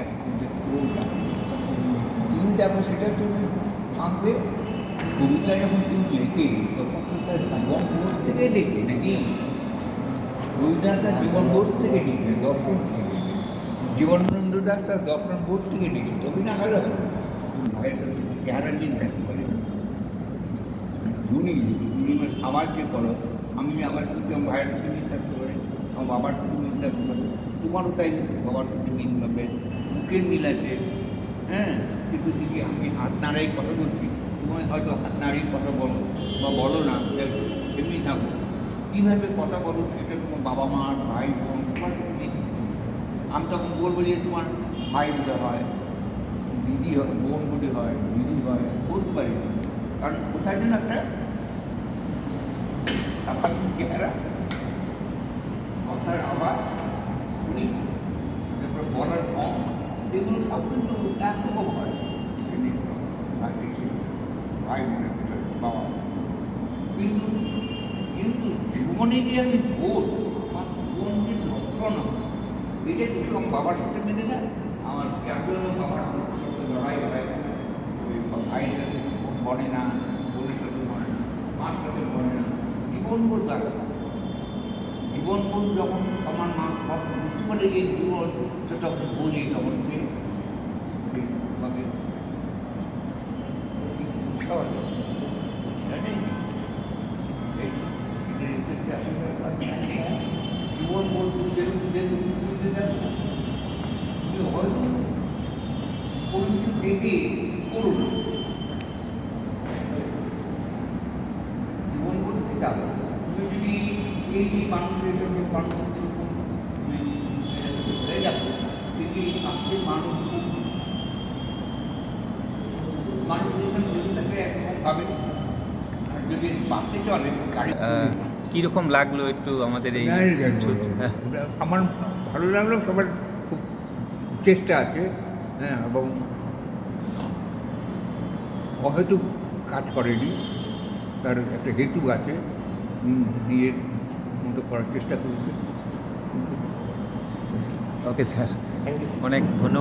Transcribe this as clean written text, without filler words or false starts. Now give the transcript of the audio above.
যাচ্ছে যে ফ্লোটা টিউন দেখো সেটা তুমি আঁকবে। কবিতা যখন টিউন লেখে তখন তো তার জীবন বোধ থেকে লেখে নাকি? রবীন্দ্রনাথ তার জীবন বোধ থেকে লিখে, দর্শন থেকে লিখে। জীবনানন্দ দাস তার দর্শন বোধ থেকে লিখে, তবে না আলাদা হবে। ভাইয়ের সাথে চেহারা মিল থাকতে পারে। জুনি আমার যে করো, আমি আমার সাথে আমার ভাইয়ের সাথে মিল থাকতে পারে, আমার বাবার সাথে মিল থাকতে পারে, তোমারও তাই বাবার সাথে মিল হবে, মুখের মিল আছে। হ্যাঁ, কিন্তু যদি আমি হাত নাড়াই কথা বলছি, তুমি হয়তো হাত নাড়িয়ে কথা বলো বা বলো না, এমনি থাকো। কীভাবে কথা বলো সেটা তোমার বাবা মা, ভাই বোন সবার সাথে মিল থাকতে হবে। আমি তখন বলবো যে তোমার ভাই বোধ হয়, দিদি হয়, বোন বোধ হয়, দিদি হয়, বলতে পারি না। কারণ কোথায় যেন একটা আবার চেহারা, কথার আবার উনি তারপর বলার কম, এগুলো সব কিন্তু একরকম হয়। ভাই বোনের ভিতরে বাবা, কিন্তু কিন্তু জীবনে যে আমি বোধ, আমার বোন যে দর্শন, এটা কিছু আমার বাবার সাথে মেনে না। আমার কেমন বাবার সাথে লড়াই হয়, ওই ভাইয়ের সাথে বলে না, বোনের সাথে বলে না, মার সাথে বলে না। জীবন বোধ আলাদা। জীবন বোধ যখন আমার মা বুঝতে পারে এই জীবন, তখন বোঝে, তখন আমাকে উৎসাহ জীবন বলতে হয়তো কোনো কিছু দেখে করো না। জীবন বলতে যাবো, তুমি যদি এই মানুষের জন্য মানুষের হয়ে যাবো, কিন্তু আজকের মানুষ যদি একরকম ভাবে, আর যদি বাসে চলে গাড়ি। কীরকম লাগলো একটু আমাদের এই আমার ভালো লাগলো, সবার খুব চেষ্টা আছে। হ্যাঁ, এবং হয়তো কাজ করেনি, তার একটা হেতু আছে, নিজের মতো করার চেষ্টা করেছে। ওকে স্যার, অনেক ধন্যবাদ।